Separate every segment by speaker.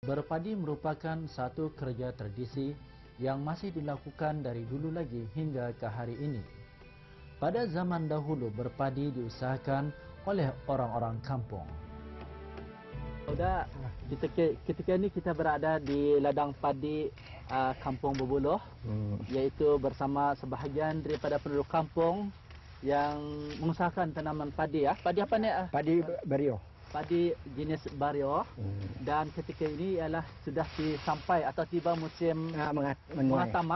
Speaker 1: Berpadi merupakan satu kerja tradisi yang masih dilakukan dari dulu lagi hingga ke hari ini. Pada zaman dahulu berpadi diusahakan oleh orang-orang kampung. Sudah ketika ini kita berada di ladang padi Kampung Bubuluh, yaitu bersama sebahagian daripada penduduk kampung yang mengusahakan tanaman padi ya. Padi apa ni?
Speaker 2: Padi Bario.
Speaker 1: Padi jenis Bario. Dan ketika ini ialah sudah sampai atau tiba musim mengatam.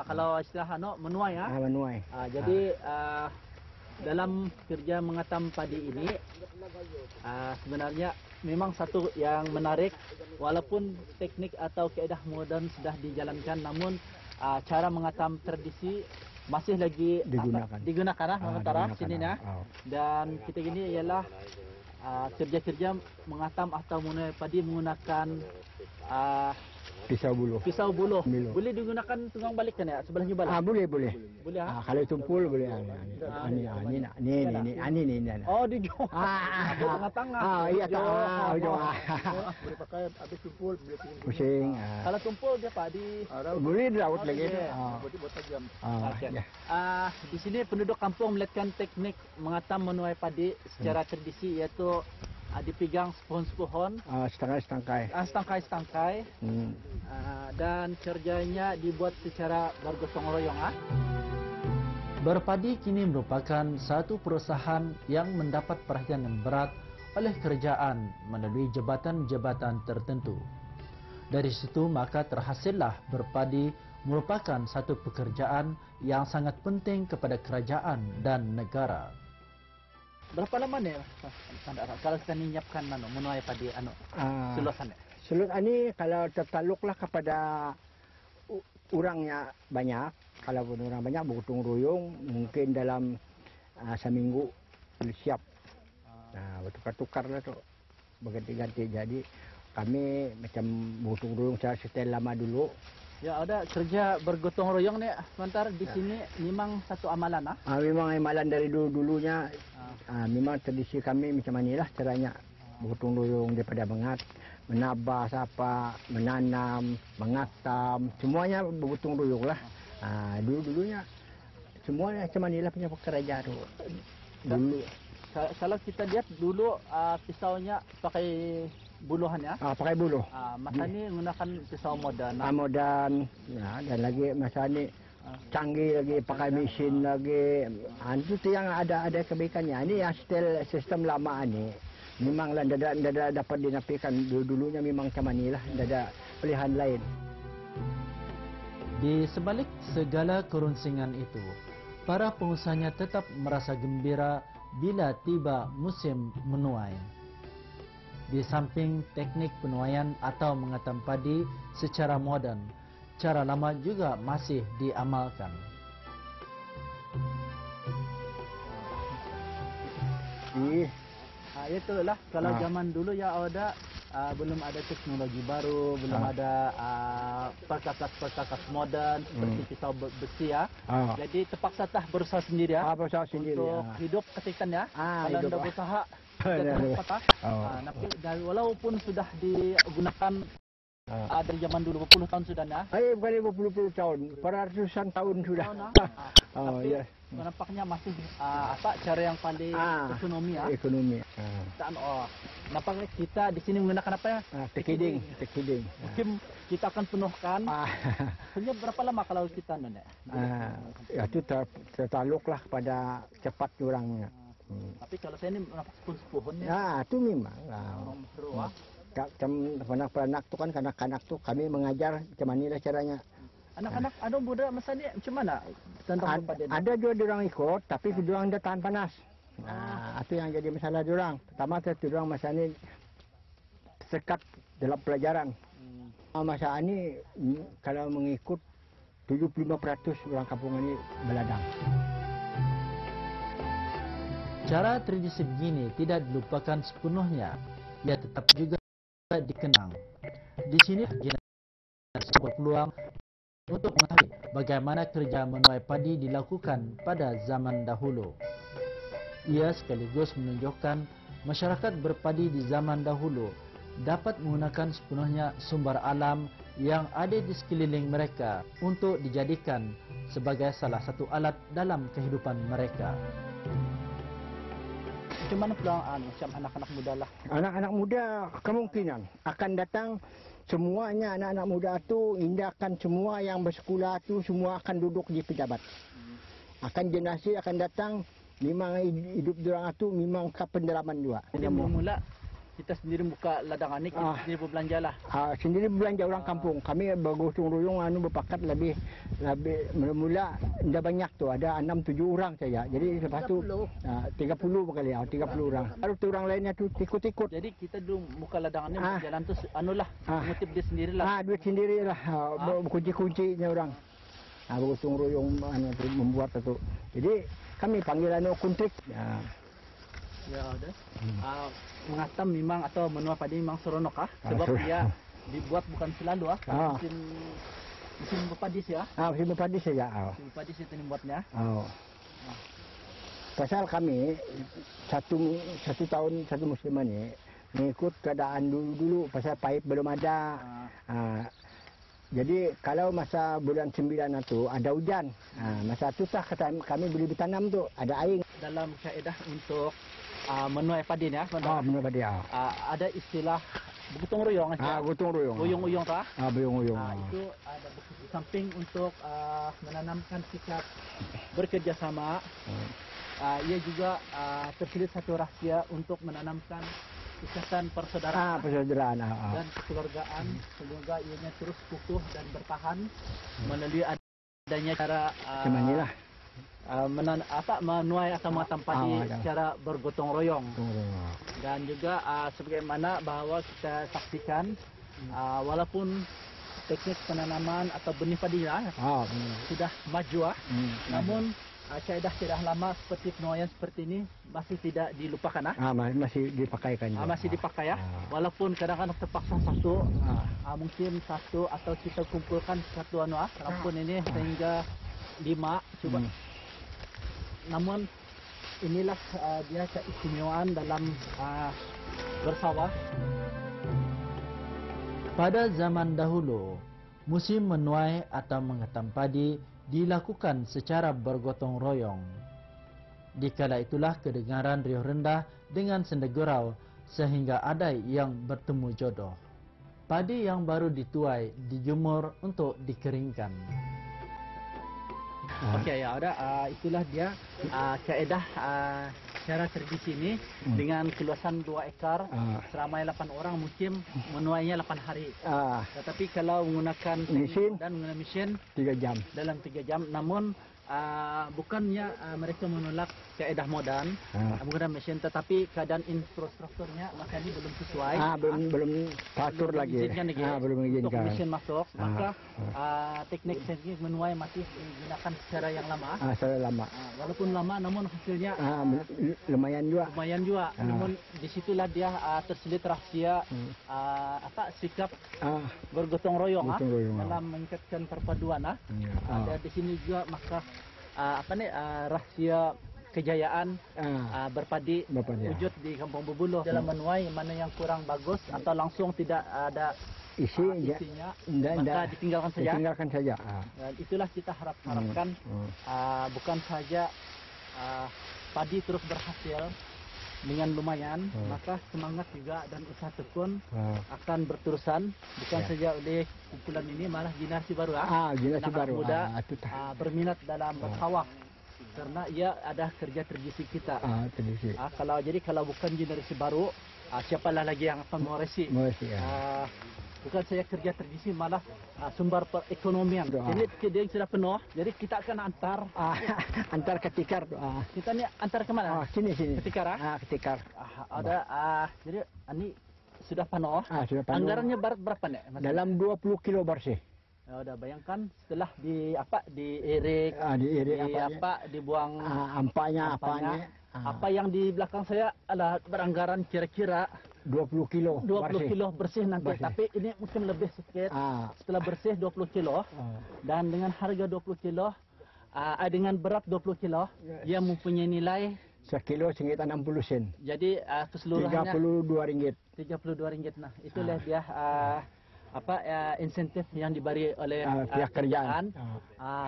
Speaker 1: Kalau istilah menuai ya.
Speaker 2: Menuai.
Speaker 1: Jadi dalam kerja mengatam padi ini sebenarnya memang satu yang menarik, walaupun teknik atau kaedah moden sudah dijalankan, namun cara mengatam tradisi masih lagi digunakan sini ya. Dan kita ini ialah kerja-kerja mengatam atau menuai padi menggunakan
Speaker 2: pisau buluh.
Speaker 1: Boleh digunakan tunggang balik kan ya, sebelahnya balik?
Speaker 2: Boleh.
Speaker 1: Boleh ya?
Speaker 2: Kalau tumpul boleh. Ini.
Speaker 1: Oh, di jauh. Tengah-tengah.
Speaker 2: Iya, jauh.
Speaker 3: Boleh pakai habis tumpul, boleh
Speaker 2: pusing.
Speaker 1: Kalau tumpul dia padi.
Speaker 2: Boleh dirawat lagi.
Speaker 3: Boleh buat tajam.
Speaker 1: Di sini penduduk kampung melihatkan teknik mengatam menuai padi secara tradisi, iaitu dipegang sepohon-sepohon, setangkai, dan kerjanya dibuat secara bergotong royong. Berpadi kini merupakan satu perusahaan yang mendapat perhatian yang berat oleh kerajaan melalui jabatan-jabatan tertentu. Dari situ maka terhasillah berpadi merupakan satu pekerjaan yang sangat penting kepada kerajaan dan negara. Berapa lama ni kalau kita nyiapkan menuai padi sulusan?
Speaker 2: Sulut ini kalau tertaluklah kepada orangnya banyak. Kalau orang banyak bergotong royong, mungkin dalam seminggu siap. Bertukar-tukarlah tu, berganti-ganti. Jadi kami macam bergotong royong setel lama dulu.
Speaker 1: Ya, ada kerja bergotong royong ni sebentar di sini memang satu amalan
Speaker 2: memang amalan dari dulunya. Memang tradisi kami macam inilah caranya bergotong royong daripada menabah apa, menanam, mengatam, semuanya bergotong royong lah. Dulunya semuanya macam inilah punya pekerja tu. Dulu
Speaker 1: kalau kita lihat dulu pisaunya pakai buluhan ya.
Speaker 2: Pakai buluh.
Speaker 1: Masa ni menggunakan pisau moden.
Speaker 2: Moden. Dan lagi masa ni canggih lagi, pakai mesin lagi. Itu tu yang ada kebaikannya. Ini yang sistem lama ni. Memanglah tidak dapat dinafikan. Dulunya memang macam inilah, tidak ada pilihan lain.
Speaker 1: Di sebalik segala kerunsingan itu, para pengusahanya tetap merasa gembira bila tiba musim menuai. Di samping teknik penuaian atau mengatam padi secara moden, cara lama juga masih diamalkan. Itulah kalau zaman dulu ya ada belum ada teknologi baru, belum ada perkakas moden seperti pisau besi ya. Jadi terpaksa berusaha sendiri ya. Untuk hidup ketika ya. Kalau anda berusaha tapi walaupun sudah digunakan dari zaman dulu 20 tahun sudah ya.
Speaker 2: Bukan 20 tahun, ratusan tahun sudah.
Speaker 1: Tapi nampaknya masih cara yang paling ekonomi ya.
Speaker 2: Ekonomi.
Speaker 1: Nampaknya kita di sini menggunakan apa ya?
Speaker 2: Tekiding.
Speaker 1: Mungkin kita akan penuhkan. Hanya berapa lama kalau kita
Speaker 2: itu tertaluklah pada cepat orangnya.
Speaker 1: Tapi kalau saya ini sepuh-sepuhnya.
Speaker 2: Itu memang. Anak-anak tu kan kanak-kanak tu kami mengajar macam manilah caranya.
Speaker 1: Anak-anak ada muda masa ni macam mana?
Speaker 2: Ada juga diorang ikut, tapi diorang dah tahan panas. Itu yang jadi masalah diorang. Pertama diorang masa ni tersekat dalam pelajaran. Masa ni kalau mengikut 75% orang kampung ini beladang.
Speaker 1: Cara tradisi begini tidak dilupakan sepenuhnya. Ia tetap juga dikenang. Di sini sebuah peluang untuk mengetahui bagaimana kerja menuai padi dilakukan pada zaman dahulu. Ia sekaligus menunjukkan masyarakat berpadi di zaman dahulu dapat menggunakan sepenuhnya sumber alam yang ada di sekeliling mereka untuk dijadikan sebagai salah satu alat dalam kehidupan mereka.
Speaker 4: Macam mana pula macam anak-anak muda lah?
Speaker 2: Anak-anak muda kemungkinan akan datang semuanya. Anak-anak muda tu indahkan semua yang bersekolah tu semua akan duduk di pejabat. Akan generasi akan datang memang hidup diorang tu memang ke pendalaman juga.
Speaker 4: Jadi mula kita sendiri buka ladang ni, kita sendiri berbelanja lah.
Speaker 2: Sendiri berbelanja orang kampung. Kami bergotong royong berpakat lebih mula dah banyak tu, ada 6-7 orang saja. Jadi lepas tu 30 berkali 30 orang. Baru tu orang lainnya tu ikut-ikut.
Speaker 4: Jadi kita dulu buka ladang ni jalan tu anulah mengutip dia sendirilah.
Speaker 2: Duit sendirilah kunci-kuncinya orang. Bergotong royong membuat tu. Jadi kami panggil kontrik.
Speaker 4: Ya ada. Mengatam memang atau menua padi memang seronok sebab dia dibuat bukan selalu musim berpadi ya.
Speaker 2: Musim berpadi saja.
Speaker 4: Musim berpadi itu dibuatnya.
Speaker 2: Pasal kami satu tahun satu musim ni mengikut keadaan dulu pasal paip belum ada. Jadi kalau masa bulan 9 itu ada hujan. Masa itu kami boleh bertanam tu ada air.
Speaker 4: Dalam kaedah untuk menuai padi ni
Speaker 2: menuai padi
Speaker 4: ada istilah gotong royong
Speaker 2: gotong royong.
Speaker 4: Boyong-boyong
Speaker 2: boyong-boyong.
Speaker 4: Itu ada di samping untuk menanamkan sikap bekerjasama. Ia juga terselip satu rahsia untuk menanamkan ikatan persaudaraan dan kekeluargaan. Semoga ianya terus kukuh dan bertahan melalui adanya cara menuai atau mengatam padi secara bergotong royong. Dan juga sebagaimana bahawa kita saksikan walaupun teknik penanaman atau benih padi sudah maju namun kaedah-kaedah lama seperti penuaian seperti ini masih tidak dilupakan
Speaker 2: masih dipakaikan juga.
Speaker 4: Masih dipakai walaupun kadang-kadang terpaksa satu mungkin satu atau kita kumpulkan satu rampun ini sehingga 5 coba. Namun inilah dia keistimewaan dalam bersawah.
Speaker 1: Pada zaman dahulu, musim menuai atau mengatam padi dilakukan secara bergotong royong. Dikala itulah kedengaran riuh rendah dengan sendegurau sehingga ada yang bertemu jodoh. Padi yang baru dituai dijemur untuk dikeringkan.
Speaker 4: Okey, itulah dia kaedah cara tradisi ini dengan keluasan 2 ekar seramai 8 orang mungkin menuainya 8 hari. Tetapi kalau menggunakan
Speaker 2: mesin
Speaker 4: dan menggunakan mesin
Speaker 2: 3 jam.
Speaker 4: Dalam 3 jam. Namun bukannya mereka menolak kaedah modern menggunakan mesin, tetapi keadaan infrastrukturnya maka ini belum sesuai.
Speaker 2: Belum teratur lagi. Belum mengizinkan
Speaker 4: untuk mesin masuk, maka teknik menuai masih digunakan secara yang lama.
Speaker 2: Secara lama.
Speaker 4: Walaupun lama, namun hasilnya
Speaker 2: lumayan juga.
Speaker 4: Namun disitulah dia terselip rahsia sikap bergotong royong dalam meningkatkan perpaduan. Dan di sini juga maka rahsia kejayaan berpadi wujud di Kampung Bubuluh dalam menuai mana yang kurang bagus atau langsung tidak ada isinya maka ditinggalkan saja. Dan itulah kita harapkan bukan saja padi terus berhasil dengan lumayan, maka semangat juga dan usaha tekun akan berterusan bukan saja oleh kumpulan ini, malah generasi baru
Speaker 2: generasi baru
Speaker 4: muda berminat dalam bersawah karena ia ada kerja tradisi kita. Kalau bukan generasi baru, siapalah lagi yang akan meresi. Bukan saja kerja tradisi, malah sumber perekonomian. Ini dia sudah penuh, jadi kita akan
Speaker 2: antar ke tikar.
Speaker 4: Kita ni antar ke mana?
Speaker 2: Sini.
Speaker 4: Ke tikar.
Speaker 2: Ketikar.
Speaker 4: Jadi ini sudah penuh.
Speaker 2: Sudah penuh.
Speaker 4: Anggarannya berapa nih?
Speaker 2: Dalam 20 kilo bersih.
Speaker 4: Udah bayangkan setelah diirik, dibuang
Speaker 2: ampanya.
Speaker 4: Apa yang di belakang saya adalah beranggaran kira-kira
Speaker 2: 20 kilo
Speaker 4: bersih nanti. Tapi ini mungkin lebih sikit. Setelah bersih 20 kilo dan dengan harga 20 kilo dengan berat 20 kilo ia mempunyai nilai
Speaker 2: sekilo RM60.
Speaker 4: Jadi keseluruhannya
Speaker 2: RM32.
Speaker 4: RM32. Nah, itulah dia insentif yang diberi oleh
Speaker 2: pihak kerjaan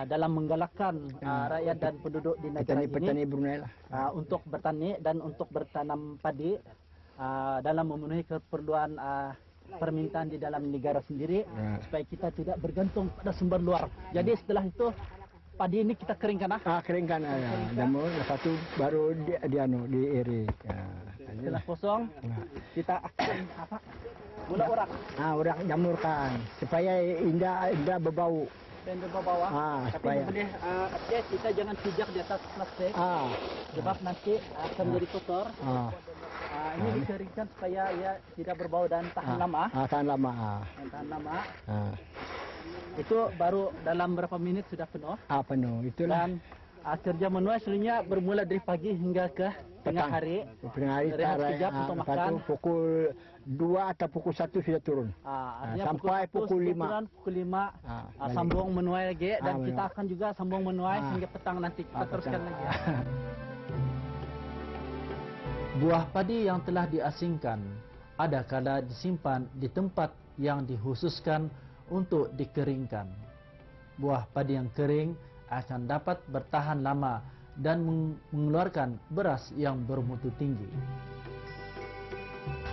Speaker 4: dalam menggalakkan rakyat dan penduduk di negara
Speaker 2: petani
Speaker 4: ini
Speaker 2: Brunei lah.
Speaker 4: Untuk bertani dan untuk bertanam padi dalam memenuhi keperluan permintaan di dalam negara sendiri supaya kita tidak bergantung pada sumber luar. Jadi setelah itu padi ini kita keringkan
Speaker 2: keringkan dan lepas itu baru diirik.
Speaker 4: Setelah kosong kita akan mula urak.
Speaker 2: Urak jamurkan supaya indah berbau.
Speaker 4: Supaya berbau. Tapi boleh kita jangan pijak di atas plastik. Sebab nanti akan menjadi kotor. Ini dikeringkan supaya ia tidak berbau dan tahan lama.
Speaker 2: Tahan lama.
Speaker 4: Itu baru dalam berapa menit sudah penuh.
Speaker 2: Penuh. Itulah. Dan
Speaker 4: kerja manual sebenarnya bermula dari pagi hingga ke tengah hari. Rehat sekejap untuk makan.
Speaker 2: Pukul 2 atau pukul 1 sudah turun. Sampai pukul 5.
Speaker 4: Sambung menuai lagi dan kita akan juga sambung menuai hingga petang nanti kita teruskan lagi.
Speaker 1: Buah padi yang telah diasingkan ada kala disimpan di tempat yang dikhususkan untuk dikeringkan. Buah padi yang kering akan dapat bertahan lama dan mengeluarkan beras yang bermutu tinggi.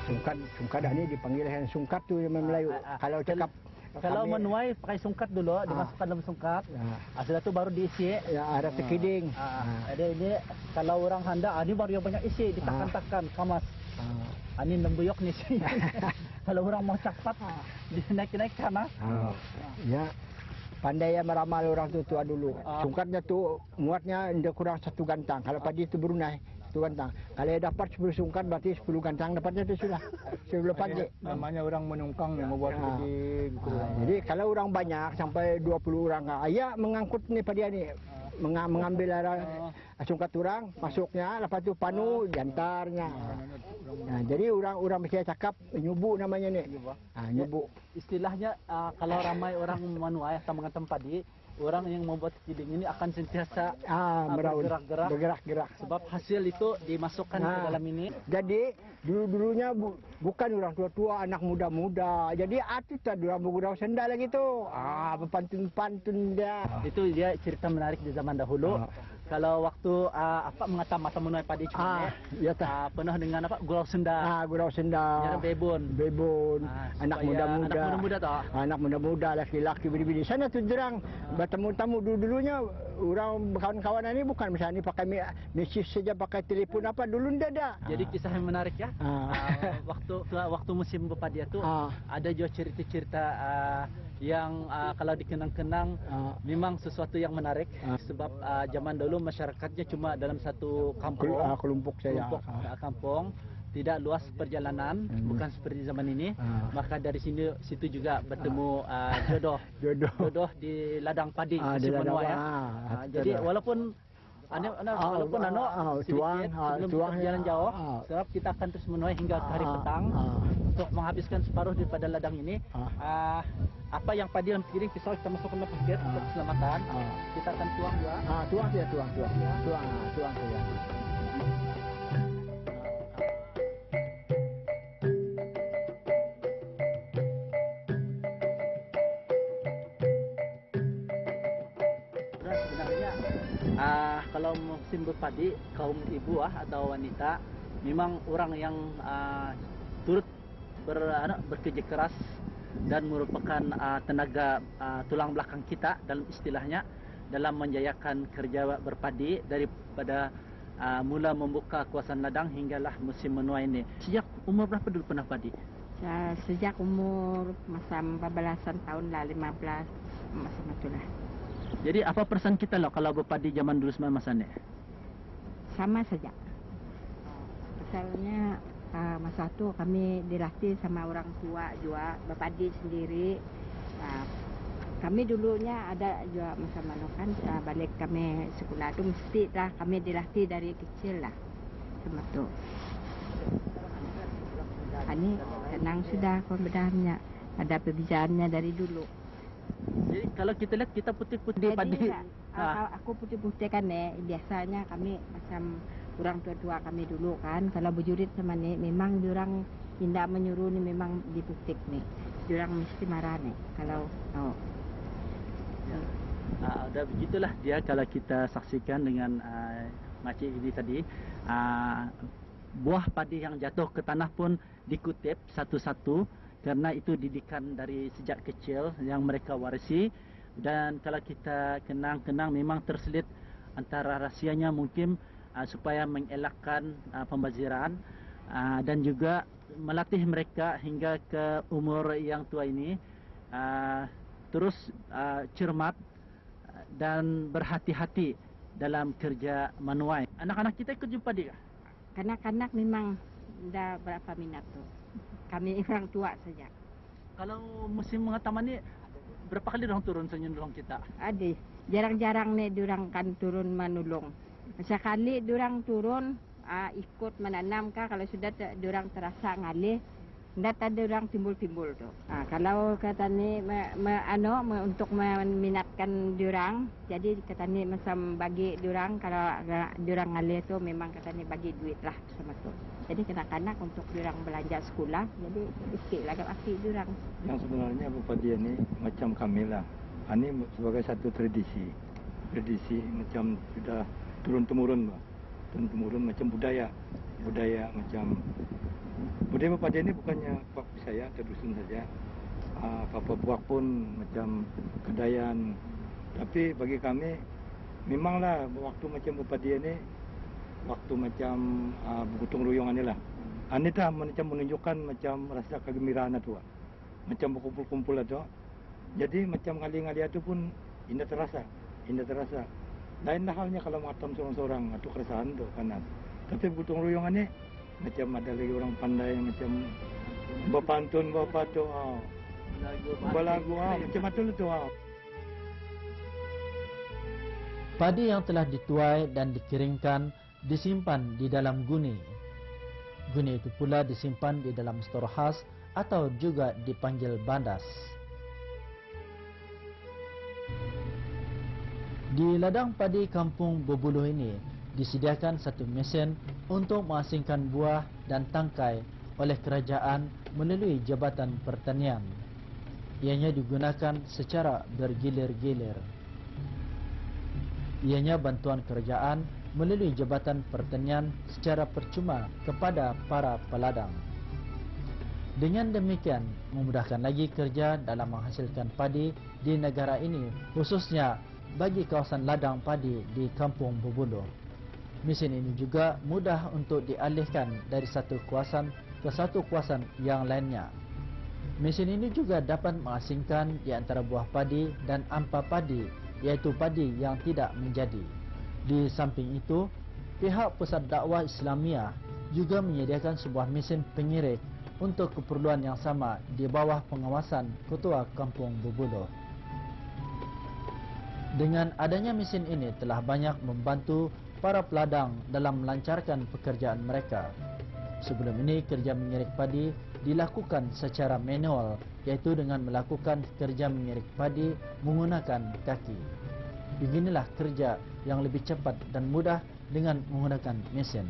Speaker 2: Sungkat ini dipanggil sungkat tu yang Melayu.
Speaker 4: Kalau menuai pakai sungkat dulu, dimasukkan dalam sungkat. Setelah itu baru diisi.
Speaker 2: Ada sekiding.
Speaker 4: Ada ini kalau orang handa, ini baru yang banyak isi, ditekan-tekan, kamas. Ini lembuyok nih sih. Kalau orang mau cepat, dinaik-naikkan.
Speaker 2: Ya, pandai ya meramal orang tua dulu. Sungkatnya tu muatnya tidak kurang 1 gantang. Kalau padi itu Brunei 1 gantang. Kalau dapat 10 sungkat berarti 10 gantang dapatnya itu sudah. Sebelum pagi.
Speaker 3: Namanya orang menungkang yang membuat padi.
Speaker 2: Jadi kalau orang banyak sampai 20 orang, ayah mengangkut ni padi ni. Mengambil sungkat orang, masuknya, lepas tu panu, jantarnya. Jadi orang mesti cakap nyubu namanya ni. Nyubu.
Speaker 4: Istilahnya kalau ramai orang menuai atau mengatam padi, orang yang membuat sekiding ini akan sentiasa bergerak-gerak sebab hasil itu dimasukkan ke dalam ini.
Speaker 2: Jadi dulunya bukan orang tua-tua, anak muda-muda. Jadi atlet orang bergurau sendal lagi tu. Pantun-pantun dia.
Speaker 4: Itu dia cerita menarik di zaman dahulu. Kalau waktu mengatam atau menuai padi penuh dengan penuh sendal.
Speaker 2: Gurau sendal. Bebon. Anak muda-muda. Anak muda-muda, laki-laki, bini-bini. Sana tu derang bertemu-temu dulunya orang kawan-kawan ini bukan misalnya pakai mesej saja, pakai telefon apa dulu ndak ada.
Speaker 4: Jadi kisah yang menarik ya. Waktu musim berpadi itu ada juga cerita-cerita yang kalau dikenang-kenang memang sesuatu yang menarik sebab zaman dulu masyarakatnya cuma dalam satu kampung,
Speaker 2: kelompok
Speaker 4: kampung, tidak luas perjalanan, bukan seperti zaman ini. Maka dari situ juga bertemu jodoh di ladang padi musim menuai ya. Jadi walaupun sedikit sebelum kita jalan jauh, sebab kita akan terus menuai hingga ke hari petang untuk menghabiskan separuh daripada ladang ini. Apa yang padi dalam piring pisau kita masukkan dalam basket untuk keselamatan. Kita akan tuang juga.
Speaker 2: Tuang saja.
Speaker 4: Kalau musim berpadi, kaum ibu atau wanita memang orang yang turut bekerja keras dan merupakan tenaga tulang belakang kita dalam istilahnya dalam menjayakan kerja berpadi daripada mula membuka kawasan ladang hinggalah musim menuai ini. Sejak umur berapa dulu pernah padi?
Speaker 5: Sejak umur masa 14-an tahun lah, 15 masa itulah.
Speaker 4: Jadi apa perasaan kita loh kalau berpadi zaman dulu sama masa ini?
Speaker 5: Sama saja. Pasalnya masa itu kami dilatih sama orang tua juga berpadi sendiri. Kami dulunya ada juga masa manukan balik kami sekolah itu mesti lah kami dilatih dari kecil lah sama tu. Ini senang sudah pembedahannya, ada pembicaranya dari dulu.
Speaker 4: Jadi kalau kita lihat kita putih-putih padi.
Speaker 5: Aku putih-putih kan biasanya kami macam orang tua-tua kami dulu kan. Kalau berjurit sama ni, memang diorang tidak menyuruh ni, memang dipuktik ni. Diorang mesti marah ni. Kalau
Speaker 4: ya. Udah begitulah dia kalau kita saksikan dengan makcik ini tadi. Buah padi yang jatuh ke tanah pun dikutip satu-satu karena itu didikan dari sejak kecil yang mereka warisi. Dan kalau kita kenang-kenang memang terselit antara rahsianya mungkin supaya mengelakkan pembaziran dan juga melatih mereka hingga ke umur yang tua ini terus cermat dan berhati-hati dalam kerja manuai. Anak-anak kita ikut jumpa dia?
Speaker 5: Kanak-kanak memang dah berapa minat tu. Kami orang tua saja.
Speaker 4: Kalau musim mengataman ni berapa kali orang turun senyum kita?
Speaker 5: Ada. Jarang-jarang ni diorang kan turun menolong. Sekali diorang turun ikut menanam kah, kalau sudah diorang terasa ngalih, tidak ada diorang timbul-timbul tu. Kalau kata ni untuk meminatkan diorang, jadi kata ni macam bagi diorang, kalau diorang ngalih tu memang kata ni bagi duit lah sama tu. Jadi kanak-kanak untuk diorang belanja sekolah, jadi sikit lah aktif diorang.
Speaker 3: Yang sebenarnya berpadi ni macam kami lah. Ini sebagai satu tradisi macam sudah turun-temurun, turun-temurun macam budaya macam budaya berpadi ni bukannya pak saya atau dusun saja. Apa buah pun macam kedayan. Tapi bagi kami memanglah waktu macam berpadi ni waktu macam bergotong royong ni lah. Ini dah macam menunjukkan macam rasa kegembiraan tu. Macam berkumpul-kumpul tu. Jadi macam ngali-ngali itu pun indah terasa. Lain halnya kalau matam seorang-seorang atau keresahan tu kanan. Tapi bergotong royong ni macam ada lagi orang pandai macam berpantun bapak tu. Balagu macam itu tu.
Speaker 1: Padi yang telah dituai dan dikeringkan disimpan di dalam guni. Guni itu pula disimpan di dalam stor khas atau juga dipanggil bandas. Di ladang padi kampung Bubuluh ini disediakan satu mesin untuk mengasingkan buah dan tangkai oleh kerajaan melalui Jabatan Pertanian. Ianya digunakan secara bergilir-gilir. Ianya bantuan kerajaan melalui Jabatan Pertanian secara percuma kepada para peladang. Dengan demikian, memudahkan lagi kerja dalam menghasilkan padi di negara ini, khususnya bagi kawasan ladang padi di Kampung Bubuluh. Mesin ini juga mudah untuk dialihkan dari satu kawasan ke satu kawasan yang lainnya. Mesin ini juga dapat mengasingkan di antara buah padi dan ampa padi, iaitu padi yang tidak menjadi. Di samping itu, pihak Pusat Dakwah Islamiah juga menyediakan sebuah mesin pengirik untuk keperluan yang sama di bawah pengawasan Ketua Kampung Bubuluh. Dengan adanya mesin ini telah banyak membantu para peladang dalam melancarkan pekerjaan mereka. Sebelum ini kerja mengirik padi dilakukan secara manual, iaitu dengan melakukan kerja mengirik padi menggunakan kaki. Beginilah kerja yang lebih cepat dan mudah dengan menggunakan mesin.